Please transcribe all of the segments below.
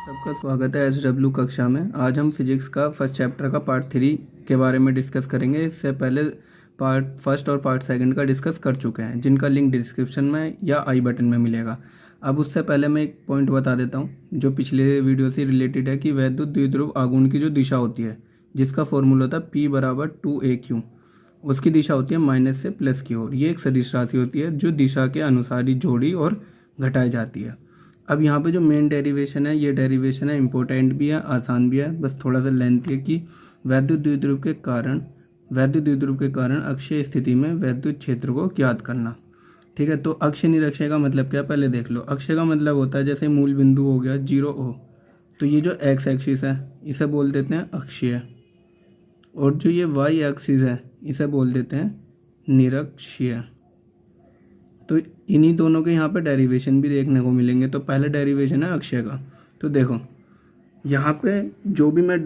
सबका स्वागत है SW कक्षा में। आज हम फिजिक्स का फर्स्ट चैप्टर का पार्ट 3 के बारे में डिस्कस करेंगे। इससे पहले पार्ट फर्स्ट और पार्ट सेकंड का डिस्कस कर चुके हैं, जिनका लिंक डिस्क्रिप्शन में या आई बटन में मिलेगा। अब उससे पहले मैं एक पॉइंट बता देता हूँ जो पिछले वीडियो से रिलेटेड है कि वैद्युत द्विध्रुव आघूर्ण की जो दिशा होती है, जिसका फॉर्मूला होता है P बराबर 2AQ, उसकी दिशा होती है माइनस से प्लस की ओर। ये एक सदिश राशि होती है जो दिशा के अनुसार ही जोड़ी और घटाई जाती है। अब यहाँ पे जो मेन डेरिवेशन है, ये डेरिवेशन है इम्पोर्टेंट भी है, आसान भी है, बस थोड़ा सा लेंथी है कि वैद्युत द्विध्रुव के कारण अक्षीय स्थिति में वैद्युत क्षेत्र को ज्ञात करना। ठीक है, तो अक्षीय निरक्षीय का मतलब क्या है पहले देख लो। अक्षीय का मतलब होता है जैसे मूल बिंदु हो गया 0O, तो ये जो एक्स एक्सिस है इसे बोल देते हैं अक्षीय, और जो ये वाई एक्सिस है इसे बोल देते हैं निरक्षीय। तो इन्हीं दोनों के यहाँ पे डेरिवेशन भी देखने को मिलेंगे। तो पहले डेरिवेशन है अक्षय का। तो देखो यहाँ पे जो भी मैं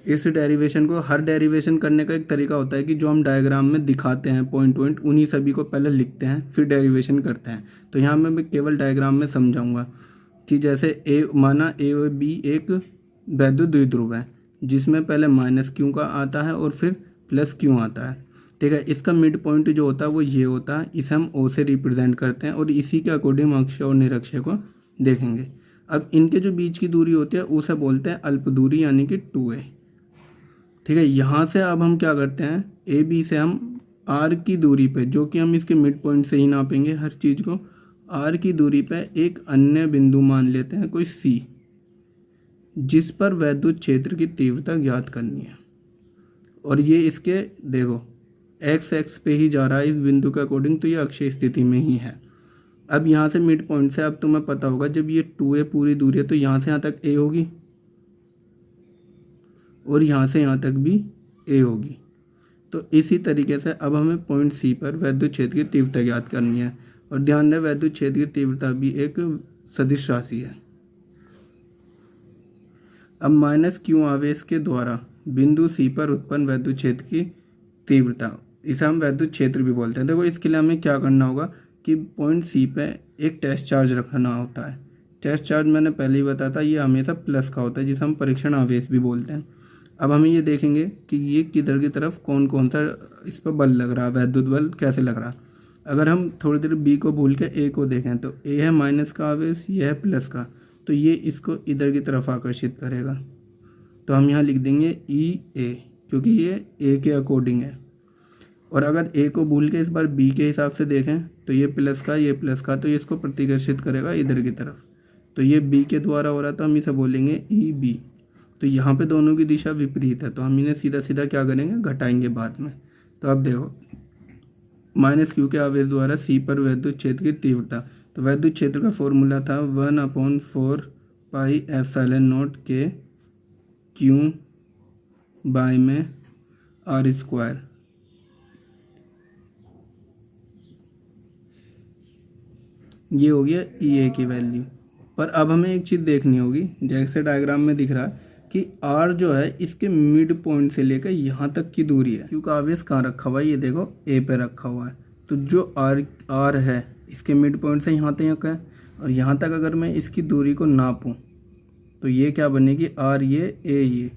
इस डेरिवेशन को, हर डेरिवेशन करने का एक तरीका होता है कि जो हम डायग्राम में दिखाते हैं पॉइंट उन्हीं सभी को पहले लिखते हैं फिर डेरिवेशन करते हैं। तो यहाँ मैं केवल डायग्राम में समझाऊंगा कि जैसे माना ए और बी एक वैद्युत द्विध्रुव है जिसमें पहले माइनस क्यू का आता है और फिर प्लस क्यू आता है। ठीक है, इसका मिड पॉइंट जो होता है वो ये होता है, इसे हम ओ से रिप्रेजेंट करते हैं और इसी के अकॉर्डिंग अक्षय और निरक्षय को देखेंगे। अब इनके जो बीच की दूरी होती है उसे बोलते हैं अल्प दूरी यानी कि 2a। ठीक है, यहाँ से अब हम क्या करते हैं, ए बी से हम आर की दूरी पे, जो कि हम इसके मिड पॉइंट से ही नापेंगे हर चीज़ को, आर की दूरी पे एक अन्य बिंदु मान लेते हैं कोई सी, जिस पर वैद्युत क्षेत्र की तीव्रता ज्ञात करनी है। और ये इसके देखो एक्स एक्स पे ही जा रहा है इस बिंदु के अकॉर्डिंग, तो ये अक्षीय स्थिति में ही है। अब यहाँ से मिड पॉइंट से अब तुम्हें पता होगा जब ये 2a पूरी दूरी है तो यहाँ से यहाँ तक a होगी और यहाँ से यहाँ तक भी a होगी। तो इसी तरीके से अब हमें पॉइंट C पर वैद्युत क्षेत्र की तीव्रता ज्ञात करनी है। और ध्यान दें वैद्युत क्षेत्र की तीव्रता भी एक सदिश राशि है। अब माइनस क्यू आवेश के द्वारा बिंदु C पर उत्पन्न वैद्युत क्षेत्र की तीव्रता, इसे हम वैद्युत क्षेत्र भी बोलते हैं। देखो इसके लिए हमें क्या करना होगा कि पॉइंट सी पे एक टेस्ट चार्ज रखना होता है। टेस्ट चार्ज मैंने पहले ही बताया था, ये हमेशा प्लस का होता है जिसे हम परीक्षण आवेश भी बोलते हैं। अब हमें ये देखेंगे कि ये किधर की तरफ कौन कौन सा इस पर बल लग रहा है, वैद्युत बल कैसे लग रहा है। अगर हम थोड़ी देर बी को भूल के ए को देखें तो ए है माइनस का आवेश, ये है प्लस का, तो ये इसको इधर की तरफ आकर्षित करेगा। तो हम यहाँ लिख देंगे E A, क्योंकि ये ए के अकॉर्डिंग है। और अगर ए को भूल के इस बार बी के हिसाब से देखें तो ये प्लस का, ये प्लस का, तो ये इसको प्रतिकर्षित करेगा इधर की तरफ। तो ये बी के द्वारा हो रहा है तो हम इसे बोलेंगे EB। तो यहाँ पे दोनों की दिशा विपरीत है तो हम इन्हें सीधा सीधा क्या करेंगे, घटाएंगे बाद में। तो अब देखो माइनस क्यू के आवेश द्वारा सी पर वैद्युत क्षेत्र की तीव्रता, तो वैद्युत क्षेत्र का फॉर्मूला था 1/4 पाई एप्सिलॉन0 के क्यू बाय में आर स्क्वायर। ये हो गया EA की वैल्यू। पर अब हमें एक चीज़ देखनी होगी, जैसे डायग्राम में दिख रहा है कि R जो है इसके मिड पॉइंट से लेकर यहाँ तक की दूरी है। क्योंकि आवेश कहाँ रखा हुआ है, ये देखो A पे रखा हुआ है। तो जो R है इसके मिड पॉइंट से यहाँ तक है, और यहाँ तक अगर मैं इसकी दूरी को नापूँ तो ये क्या बनेगी, R ये A ये,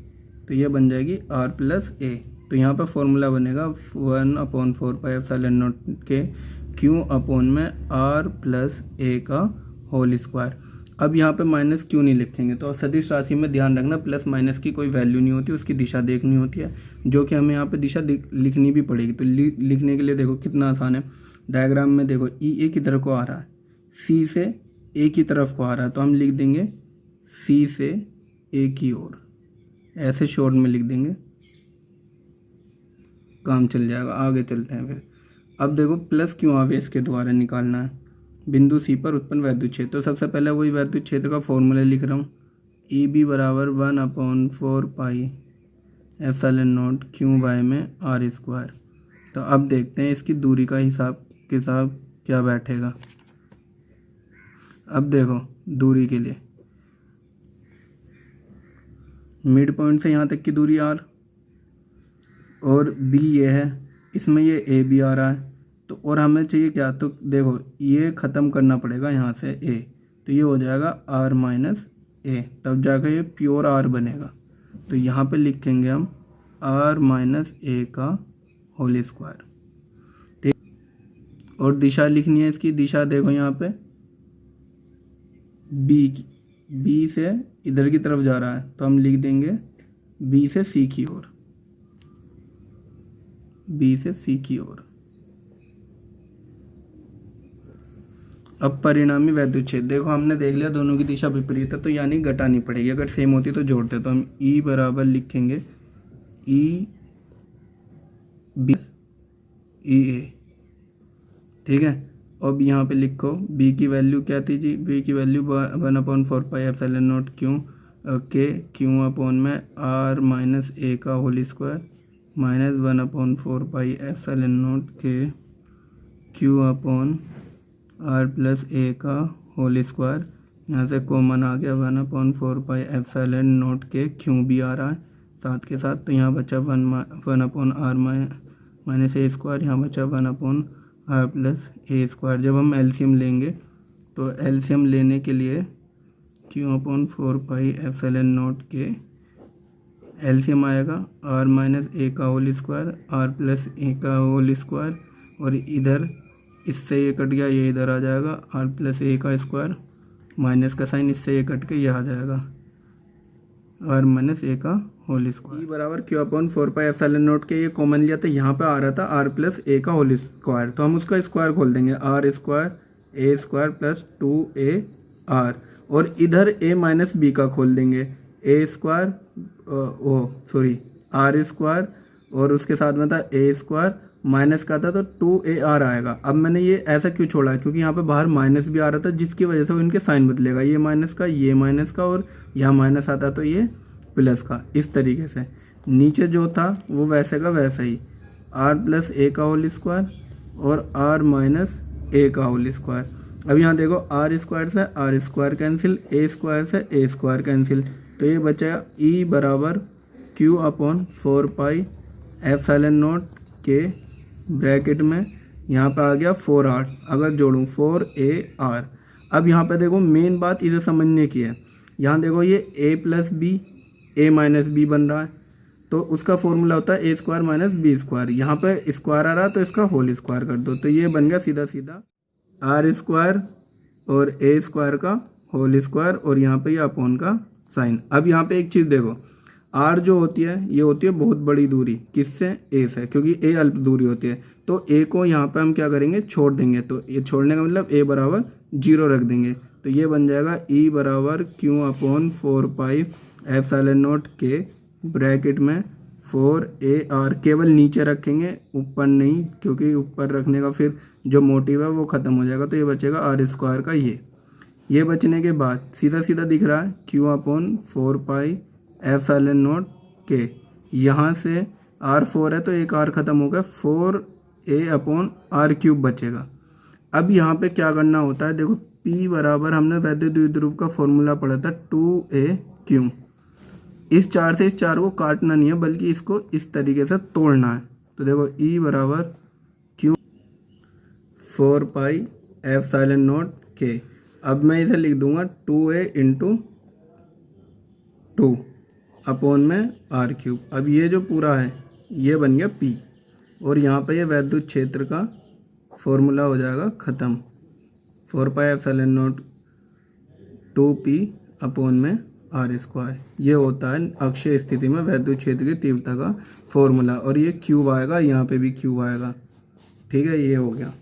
तो ये बन जाएगी R + A। तो यहाँ पर फॉर्मूला बनेगा 1/4 पाई एप्सिलॉन0 के क्यू अपॉन में R + A का होल स्क्वायर। अब यहाँ पे माइनस क्यू नहीं लिखेंगे। तो सदिश राशि में ध्यान रखना प्लस माइनस की कोई वैल्यू नहीं होती, उसकी दिशा देखनी होती है, जो कि हमें यहाँ पे दिशा लिखनी भी पड़ेगी। तो लिखने के लिए देखो कितना आसान है। डायग्राम में देखो EA की तरफ को आ रहा है, C से A की तरफ को आ रहा है, तो हम लिख देंगे C से A की ओर, ऐसे शॉर्ट में लिख देंगे, काम चल जाएगा। आगे चलते हैं फिर। अब देखो प्लस क्यू आवेश के द्वारा निकालना है बिंदु सी पर उत्पन्न वैद्युत क्षेत्र। तो सबसे पहले वही वैद्युत क्षेत्र का फॉर्मूला लिख रहा हूँ, EB बराबर 1/4 पाई एप्सिलॉन0 क्यू बाय में आर स्क्वायर। तो अब देखते हैं इसकी दूरी का हिसाब क्या बैठेगा। अब देखो दूरी के लिए मिड पॉइंट से यहाँ तक की दूरी R, और B ये है, इसमें ये AB आ रहा है। तो और हमें चाहिए क्या, तो देखो ये ख़त्म करना पड़ेगा यहाँ से A, तो ये हो जाएगा R - ए, तब जाकर ये प्योर आर बनेगा। तो यहाँ पे लिखेंगे हम आर माइनस ए का होल स्क्वायर। ठीक, और दिशा लिखनी है इसकी। दिशा देखो यहाँ पे बी से इधर की तरफ जा रहा है, तो हम लिख देंगे बी से सी की ओर, बी से सी की ओर। अब परिणामी वैद्युच्छेद देखो, हमने देख लिया दोनों की दिशा विपरीत है, तो यानी घटानी पड़ेगी। अगर सेम होती तो जोड़ते, तो हम ई बराबर लिखेंगे ई बी ई ए। ठीक है, अब यहाँ पे लिखो b की वैल्यू क्या थी जी, b की वैल्यू 1/4πε0 क्यू के क्यू अपॉन में r माइनस ए का होल स्क्वायर माइनस 1/4πε0 के क्यू अपॉन r प्लस ए का होल स्क्वायर। यहाँ से कॉमन आ गया 1/4πε0 के क्यू भी आ रहा है साथ के साथ, तो यहाँ बचा 1/r माइनस ए स्क्वायर, यहाँ बचा 1/r प्लस ए स्क्वायर। जब हम एलसीएम लेंगे तो एलसीएम लेने के लिए q/4πε0 के एलसीएम आएगा r माइनस ए का होल स्क्वायर r प्लस ए का होल स्क्वायर, और इधर इससे ये कट गया, ये इधर आ जाएगा r प्लस ए का स्क्वायर, माइनस का साइन इससे ये कट के ये आ जाएगा r माइनस ए का होल स्क्वायर। बराबर q/4πε0 के, ये कॉमन लिया तो यहाँ पे आ रहा था r प्लस ए का होल स्क्वायर, तो हम उसका स्क्वायर खोल देंगे r स्क्वायर ए स्क्वायर प्लस 2ar, और इधर a माइनस बी का खोल देंगे ए स्क्वायर आर स्क्वायर, और उसके साथ में था ए स्क्वायर, माइनस का था तो 2ar आएगा। अब मैंने ये ऐसा क्यों छोड़ा है, क्योंकि यहाँ पे बाहर माइनस भी आ रहा था, जिसकी वजह से वो इनके साइन बदलेगा, ये माइनस का और यहाँ माइनस आता तो ये प्लस का। इस तरीके से नीचे जो था वो वैसे का वैसा ही r प्लस ए का होल स्क्वायर और r माइनस ए का होल स्क्वायर। अब यहाँ देखो r स्क्वायर से r स्क्वायर कैंसिल, ए स्क्वायर से ए स्क्वायर कैंसिल, तो ये बचेगा e बराबर q/4πε0 के ब्रैकेट में, यहाँ पे आ गया 4r, अगर जोड़ूँ 4ar। अब यहाँ पे देखो मेन बात इसे समझने की है, यहाँ देखो ये a plus B A minus B बन रहा है, तो उसका फॉर्मूला होता है A square minus B square. यहाँ पे स्क्वायर आ रहा है तो इसका होल स्क्वायर कर दो, तो ये बन गया सीधा सीधा आर स्क्वायर और ए स्क्वायर का होल स्क्वायर, और यहाँ पे ये अपॉन का साइन। अब यहाँ पे एक चीज़ देखो, आर जो होती है ये होती है बहुत बड़ी दूरी, किससे, ए से, क्योंकि ए अल्प दूरी होती है, तो ए को यहाँ पे हम क्या करेंगे, छोड़ देंगे, तो ये छोड़ने का मतलब ए बराबर 0 रख देंगे, तो ये बन जाएगा ई बराबर q/4πε0 के ब्रैकेट में 4ar, केवल नीचे रखेंगे ऊपर नहीं, क्योंकि ऊपर रखने का फिर जो मोटिव है वो ख़त्म हो जाएगा, तो ये बचेगा आर स्क्वायर का ये बचने के बाद सीधा सीधा दिख रहा है q/4πε0 के, यहाँ से r4 है तो एक r ख़त्म हो गया, 4a/r³ बचेगा। अब यहाँ पे क्या करना होता है, देखो P बराबर हमने वैद्युत द्विध्रुव का फॉर्मूला पढ़ा था 2aq। इस 4 से इस 4 को काटना नहीं है, बल्कि इसको इस तरीके से तोड़ना है, तो देखो E बराबर q/4πε0 के। अब मैं इसे लिख दूंगा 2a × 2 अपॉन में r³। अब ये जो पूरा है ये बन गया P, और यहाँ पे ये वैद्युत क्षेत्र का फॉर्मूला हो जाएगा ख़त्म, 4πε0 2p अपॉन में r²। ये होता है अक्षीय स्थिति में वैद्युत क्षेत्र की तीव्रता का फॉर्मूला, और ये क्यूब आएगा, यहाँ पे भी क्यूब आएगा। ठीक है, ये हो गया।